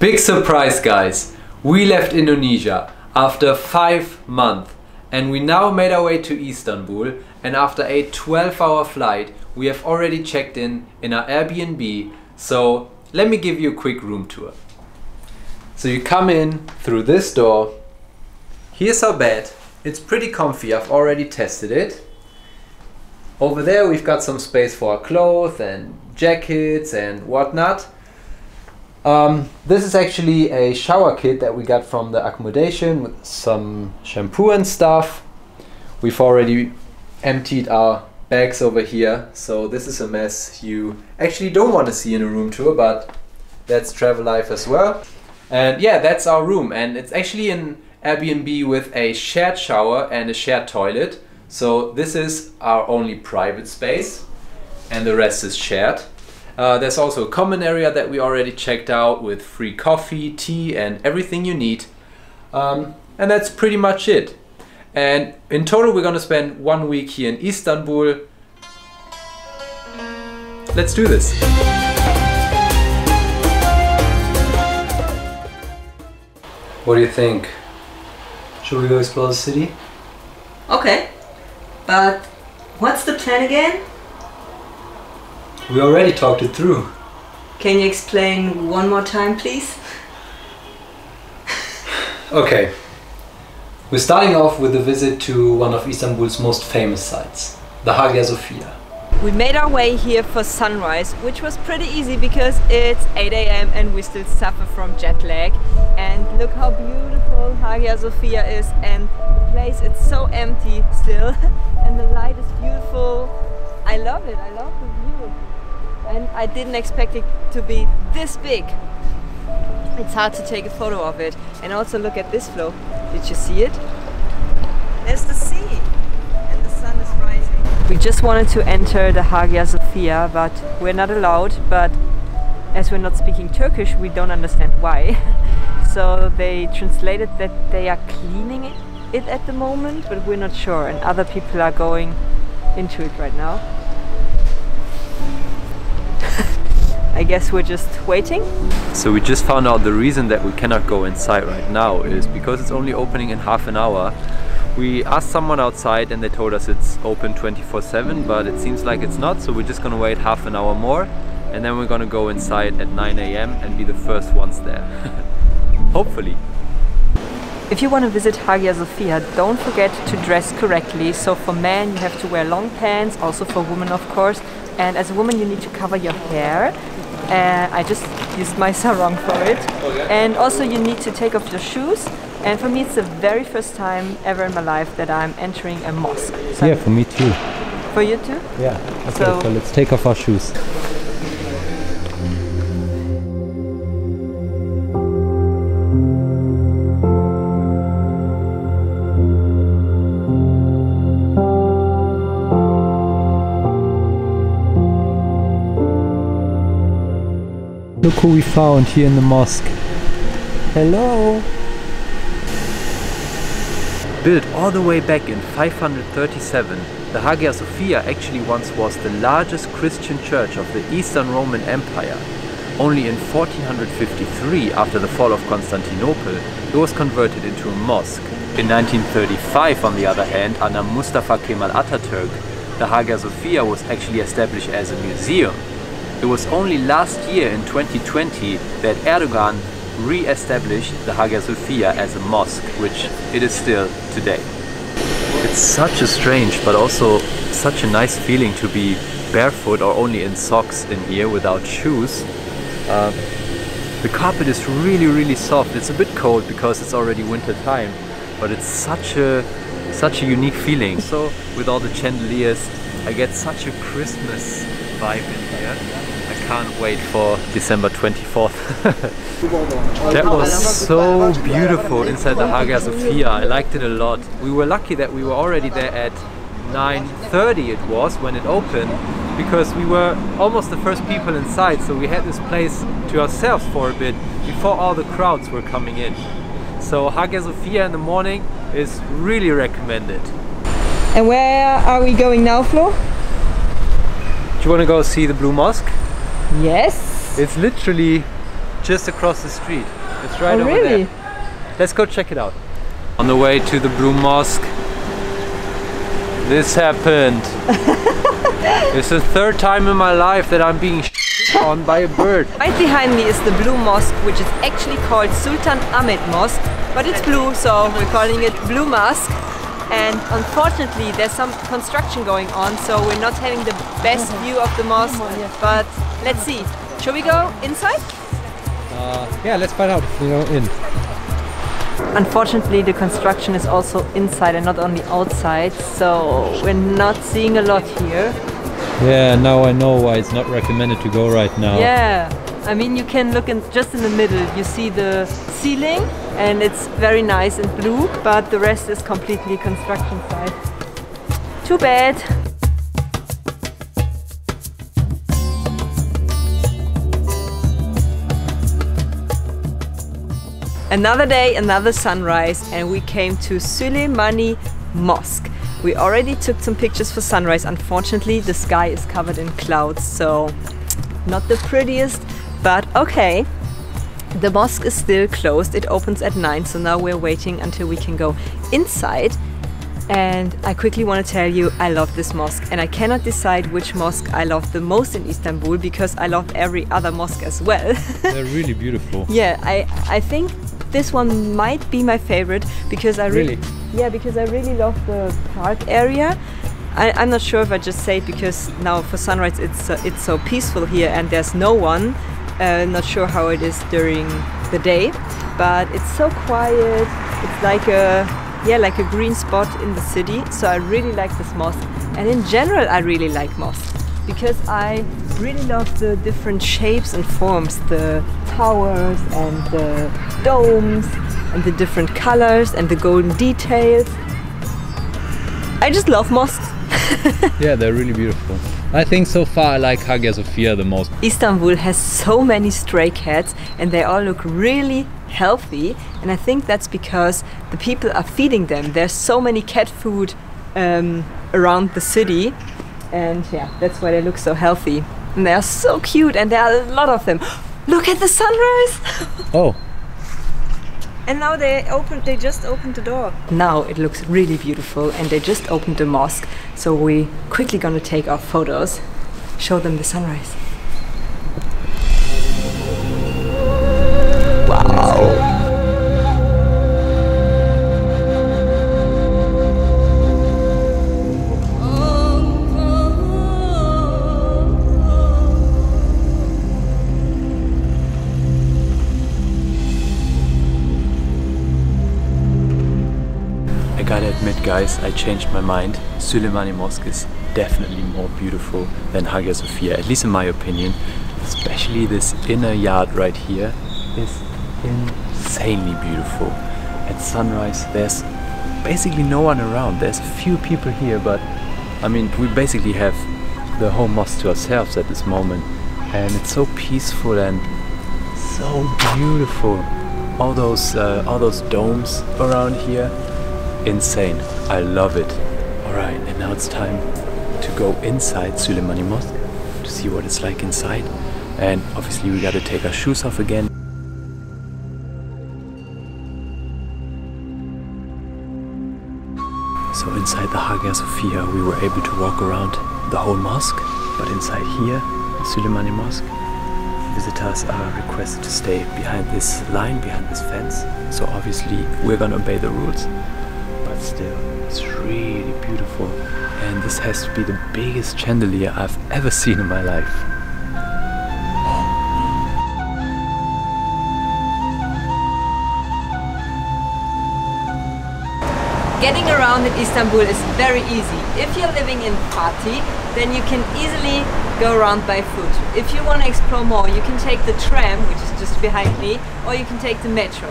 Big surprise, guys! We left Indonesia after 5 months and we now made our way to Istanbul, and after a 12-hour flight we have already checked in our Airbnb. So let me give you a quick room tour. So you come in through this door. Here's our bed. It's pretty comfy, I've already tested it. Over there we've got some space for our clothes and jackets and whatnot. This is actually a shower kit that we got from the accommodation with some shampoo and stuff. We've already emptied our bags over here, so this is a mess you actually don't want to see in a room tour, but that's travel life as well. And yeah, that's our room, and it's actually an Airbnb with a shared shower and a shared toilet. So this is our only private space and the rest is shared. There's also a common area that we already checked out with free coffee, tea and everything you need. And that's pretty much it. And in total we're gonna spend 1 week here in Istanbul. Let's do this. What do you think? Should we go explore the city? Okay, but what's the plan again? We already talked it through. Can you explain one more time, please? Okay. We're starting off with a visit to one of Istanbul's most famous sites, the Hagia Sophia. We made our way here for sunrise, which was pretty easy because it's 8 AM and we still suffer from jet lag. And look how beautiful Hagia Sophia is, and the place, it's so empty still and the light is beautiful. I love it, I love the view. And I didn't expect it to be this big. It's hard to take a photo of it. And also look at this flow. Did you see it? There's the sea and the sun is rising. We just wanted to enter the Hagia Sophia, but we're not allowed. But as we're not speaking Turkish, we don't understand why. So they translated that they are cleaning it at the moment, but we're not sure. And other people are going into it right now. I guess we're just waiting. So we just found out the reason that we cannot go inside right now is because it's only opening in half an hour. We asked someone outside and they told us it's open 24/7, but it seems like it's not, so we're just gonna wait half an hour more and then we're gonna go inside at 9 AM and be the first ones there. Hopefully. If you want to visit Hagia Sophia, don't forget to dress correctly. So for men you have to wear long pants, also for women of course. And as a woman you need to cover your hair. I just used my sarong for it. And also you need to take off your shoes. And for me it's the very first time ever in my life that I'm entering a mosque. So yeah, for me too. For you too? Yeah. Okay, so let's take off our shoes. Look who we found here in the mosque. Hello! Built all the way back in 537, the Hagia Sophia actually once was the largest Christian church of the Eastern Roman Empire. Only in 1453, after the fall of Constantinople, it was converted into a mosque. In 1935, on the other hand, under Mustafa Kemal Atatürk, the Hagia Sophia was actually established as a museum. It was only last year in 2020 that Erdogan re-established the Hagia Sophia as a mosque, which it is still today. It's such a strange but also such a nice feeling to be barefoot or only in socks in here without shoes. The carpet is really soft. It's a bit cold because it's already winter time, but it's such a unique feeling. So with all the chandeliers I get such a Christmas vibe in here. I can't wait for December 24th. That was so beautiful inside the Hagia Sophia. I liked it a lot. We were lucky that we were already there at 9:30 it was when it opened, because we were almost the first people inside, so we had this place to ourselves for a bit before all the crowds were coming in. So Hagia Sophia in the morning is really recommended. And where are we going now, Flo? Do you want to go see the Blue Mosque? Yes. It's literally just across the street. It's right over really? there. Let's go check it out. On the way to the Blue Mosque, this happened. It's the third time in my life that I'm being on by a bird. Right behind me is the Blue Mosque, which is actually called Sultan Ahmed Mosque, but it's blue, so we're calling it Blue Mosque. And unfortunately there's some construction going on, so we're not having the best view of the mosque, but let's see. Shall we go inside? Yeah, let's find out if we go in. Unfortunately the construction is also inside and not only outside, so we're not seeing a lot here. Yeah, now I know why it's not recommended to go right now. Yeah, I mean you can look just in the middle, you see the ceiling and it's very nice and blue, but the rest is completely construction site. Too bad. Another day, another sunrise, and we came to Süleymaniye Mosque. We already took some pictures for sunrise. Unfortunately, the sky is covered in clouds, so not the prettiest, but okay. The mosque is still closed. It opens at 9, so now we're waiting until we can go inside. And I quickly want to tell you, I love this mosque, and I cannot decide which mosque I love the most in Istanbul because I love every other mosque as well. They're really beautiful. Yeah, I think this one might be my favorite because I really love the park area. I'm not sure if I just say it because now for sunrise it's so peaceful here and there's no one. Not sure how it is during the day, but it's so quiet. It's like a green spot in the city. So I really like this mosque, and in general I really like mosques because I really love the different shapes and forms, the towers and the domes and the different colors and the golden details. I just love mosques. Yeah, they're really beautiful. I think so far I like Hagia Sophia the most. Istanbul has so many stray cats and they all look really healthy, and I think that's because the people are feeding them. There's so many cat food around the city, and yeah, that's why they look so healthy. And they are so cute, and there are a lot of them. Look at the sunrise! Oh. And now they just opened the door. Now it looks really beautiful, and they just opened the mosque. So we quickly gonna take our photos, show them the sunrise. Wow! I gotta admit, guys, I changed my mind. Süleymaniye Mosque is definitely more beautiful than Hagia Sophia, at least in my opinion. Especially this inner yard right here is insanely beautiful. At sunrise, there's basically no one around. There's a few people here, but I mean, we basically have the whole mosque to ourselves at this moment. And it's so peaceful and so beautiful. All those domes around here. Insane. I love it. Alright, and now it's time to go inside Süleymaniye Mosque to see what it's like inside. And obviously we gotta take our shoes off again. So inside the Hagia Sophia we were able to walk around the whole mosque, but inside here, in Süleymaniye Mosque, visitors are requested to stay behind this line, behind this fence. So obviously we're gonna obey the rules. But still, it's really beautiful, and this has to be the biggest chandelier I've ever seen in my life. Getting around in Istanbul is very easy. If you're living in Fatih, then you can easily go around by foot. If you want to explore more, you can take the tram, which is just behind me, or you can take the metro.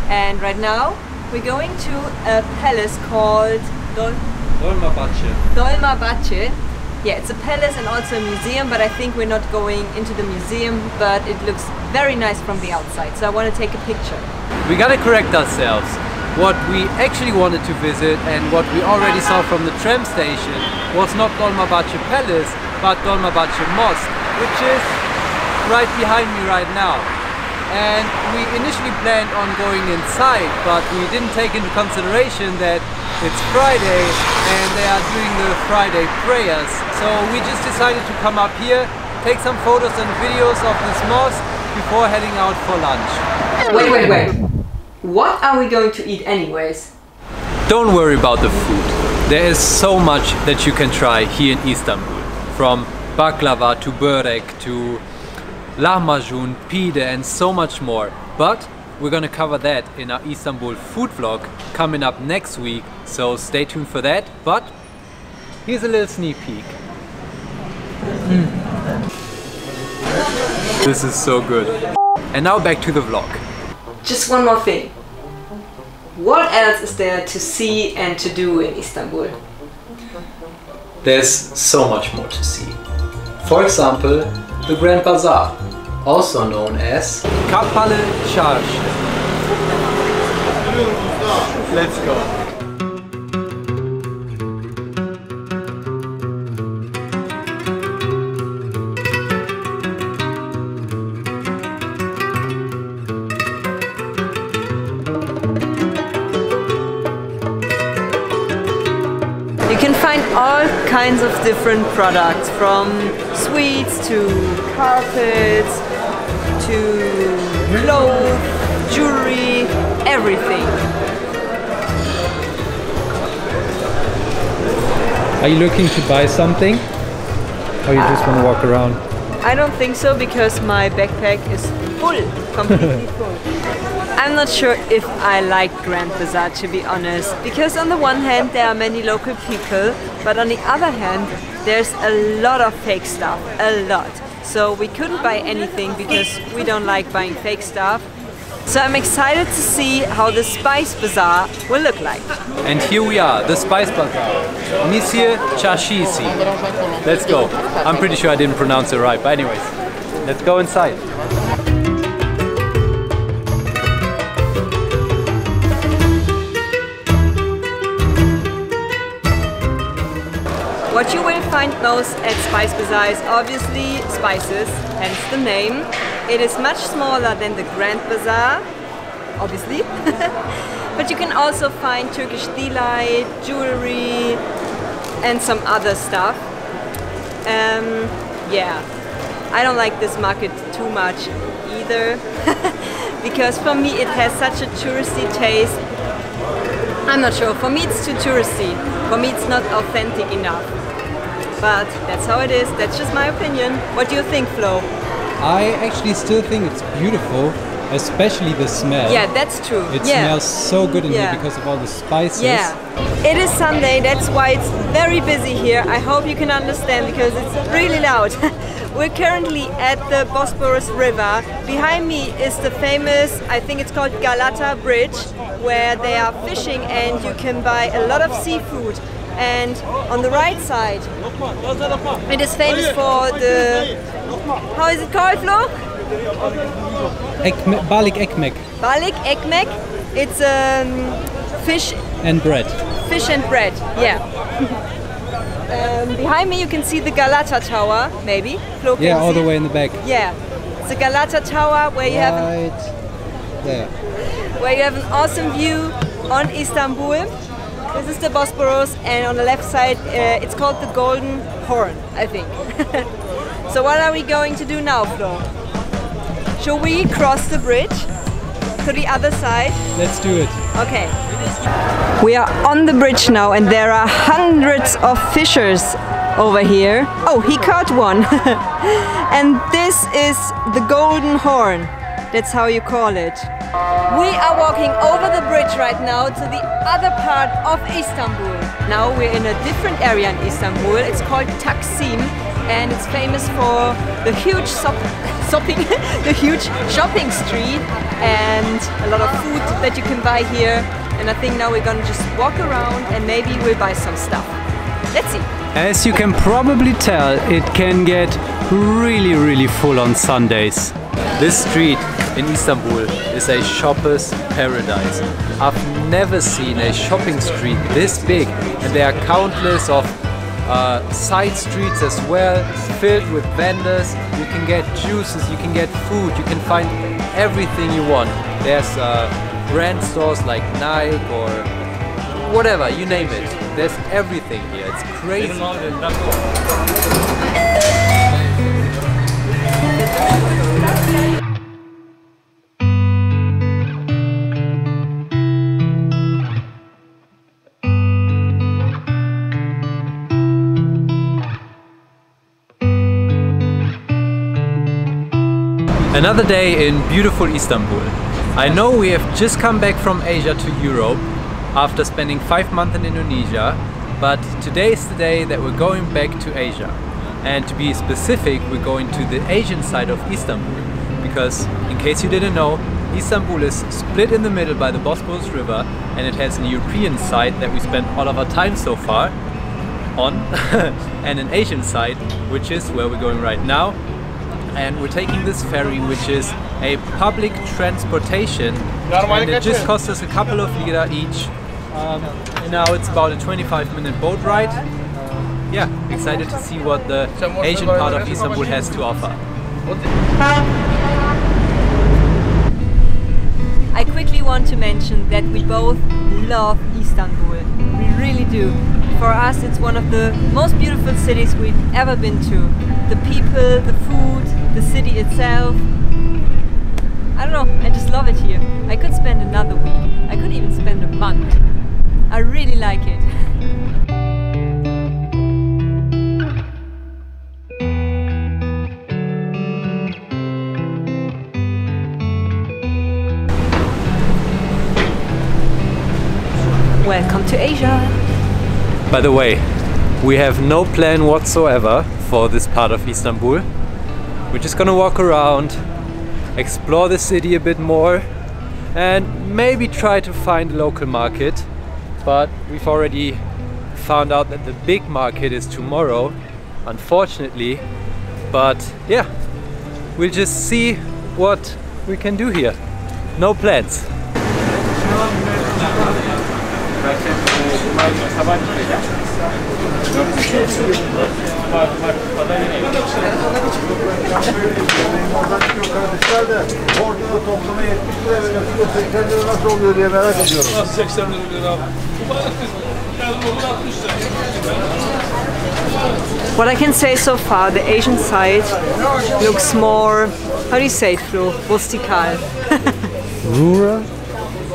And right now, we're going to a palace called Dolmabahce. Dolmabahce. Yeah, it's a palace and also a museum, but I think we're not going into the museum, but it looks very nice from the outside, so I want to take a picture. We gotta correct ourselves. What we actually wanted to visit and what we already saw from the tram station was not Dolmabahce Palace, but Dolmabahce Mosque, which is right behind me right now. and we initially planned on going inside, but we didn't take into consideration that it's Friday and they are doing the Friday prayers. So we just decided to come up here, take some photos and videos of this mosque before heading out for lunch. Wait. What are we going to eat anyways? Don't worry about the food. There is so much that you can try here in Istanbul. From baklava to börek to lahmacun, pide and so much more. But we're gonna cover that in our Istanbul food vlog coming up next week, so stay tuned for that. But here's a little sneak peek. This is so good. And now back to the vlog. Just one more thing. What else is there to see and to do in Istanbul? There's so much more to see. For example, the Grand Bazaar, also known as Kapalı Çarşı. Let's go. You can find all kinds of different products, from sweets to carpets to clothes, jewelry, everything. Are you looking to buy something? Or you just want to walk around? I don't think so, because my backpack is full, completely full. I'm not sure if I like Grand Bazaar, to be honest, because on the one hand there are many local people, but on the other hand there's a lot of fake stuff, a lot. So we couldn't buy anything because we don't like buying fake stuff. So I'm excited to see how the Spice Bazaar will look like. And here we are, the Spice Bazaar, Nisir Çarşısı. Let's go. I'm pretty sure I didn't pronounce it right, but anyways, let's go inside. What you will find most at Spice Bazaar is obviously spices, hence the name. It is much smaller than the Grand Bazaar, obviously. But you can also find Turkish delight, jewelry and some other stuff. Yeah, I don't like this market too much either, because for me it has such a touristy taste. I'm not sure, for me it's too touristy. For me it's not authentic enough. But that's how it is, that's just my opinion. What do you think, Flo? I actually still think it's beautiful, especially the smell. Yeah, that's true. It smells so good in here because of all the spices. Yeah. It is Sunday, that's why it's very busy here. I hope you can understand, because it's really loud. We're currently at the Bosporus River. Behind me is the famous, I think it's called Galata Bridge, where they are fishing and you can buy a lot of seafood. And on the right side, it is famous for the, how is it called, Flo? Balik ekmek. Balik ekmek. It's fish and bread. Fish and bread, yeah. Behind me you can see the Galata Tower, maybe. Flo, can yeah, all see the way in the back. Yeah, it's the Galata Tower where you have there. Where you have an awesome view on Istanbul. This is the Bosporus, and on the left side it's called the Golden Horn, I think. So what are we going to do now, Flo? Shall we cross the bridge to the other side? Let's do it. Okay. We are on the bridge now, and there are hundreds of fishers over here. Oh, he caught one. And this is the Golden Horn. That's how you call it. We are walking over the bridge right now to the other part of Istanbul. Now we're in a different area in Istanbul. It's called Taksim, and it's famous for the huge the huge shopping street and a lot of food that you can buy here. And I think now we're gonna just walk around and maybe we'll buy some stuff. Let's see. As you can probably tell, it can get really full on Sundays. This street in Istanbul is a shopper's paradise. I've never seen a shopping street this big, and there are countless of side streets as well, filled with vendors. You can get juices, you can get food, you can find everything you want. There's brand stores like Nike or whatever, you name it. There's everything here. It's crazy. Another day in beautiful Istanbul. I know we have just come back from Asia to Europe after spending 5 months in Indonesia, but today is the day that we're going back to Asia. And to be specific, we're going to the Asian side of Istanbul, because in case you didn't know, Istanbul is split in the middle by the Bosporus River, and it has an European side that we spent all of our time so far on and an Asian side, which is where we're going right now. And we're taking this ferry, which is a public transportation, and it just cost us a couple of lira each. And now it's about a 25-minute boat ride. Yeah, excited to see what the Asian part of Istanbul has to offer. I quickly want to mention that we both love Istanbul. We really do. For us, it's one of the most beautiful cities we've ever been to. The people, the food, the city itself. I don't know, I just love it here. I could spend another week. I could even spend a month. I really like it. Welcome to Asia! By the way, we have no plan whatsoever for this part of Istanbul. We're just gonna walk around, explore the city a bit more, and maybe try to find a local market. But we've already found out that the big market is tomorrow, unfortunately. But yeah, we'll just see what we can do here. No plans. What I can say so far, the Asian side looks more, how do you say it, Flo? Rustical. Rural?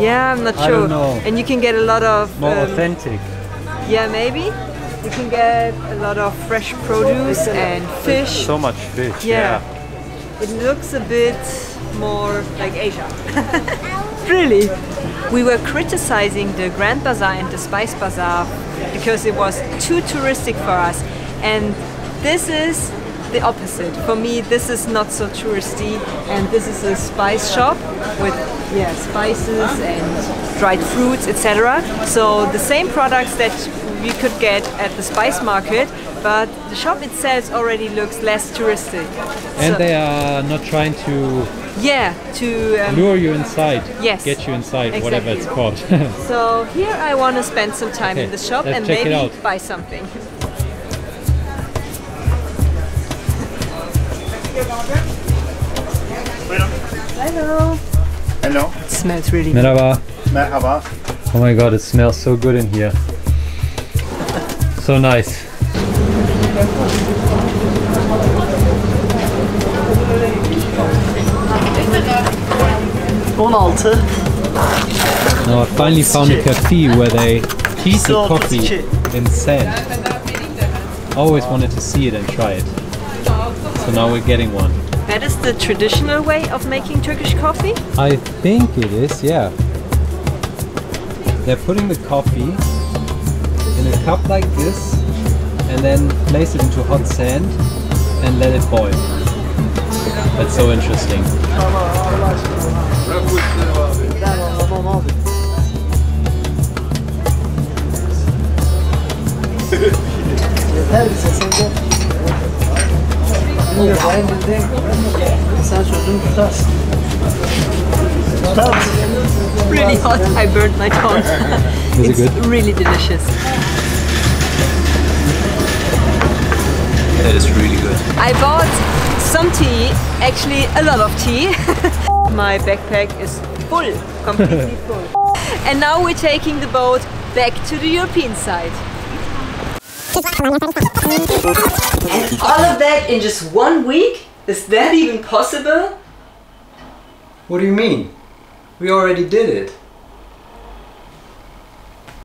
Yeah, I'm not sure. I don't know. And you can get a lot of... More authentic. Yeah, maybe. You can get a lot of fresh produce and fish. So much fish, Yeah. It looks a bit more like Asia. Really. We were criticizing the Grand Bazaar and the Spice Bazaar because it was too touristic for us. And this is the opposite. For me, this is not so touristy, and this is a spice shop with spices and dried fruits, etc. So the same products that we could get at the spice market, but the shop itself already looks less touristic. And So- they are not trying to to lure you inside, Yes, get you inside, whatever it's called. So here I want to spend some time in the shop let's and check it maybe out. buy something. Hello. Hello. It smells really good. Merhaba. Merhaba. Oh my god, it smells so good in here. So nice. Now I finally found a cafe where they heat the coffee in sand. Always wanted to see it and try it. So now we're getting one. That is the traditional way of making Turkish coffee? I think it is, yeah. They're putting the coffee in a cup like this and then place it into hot sand and let it boil. That's so interesting. Really hot, I burned my tongue. Is it It's good? really delicious. That is really good. I bought some tea, actually a lot of tea. My backpack is full, completely full. And now we're taking the boat back to the European side. And all of that in just 1 week? Is that even possible? What do you mean? We already did it.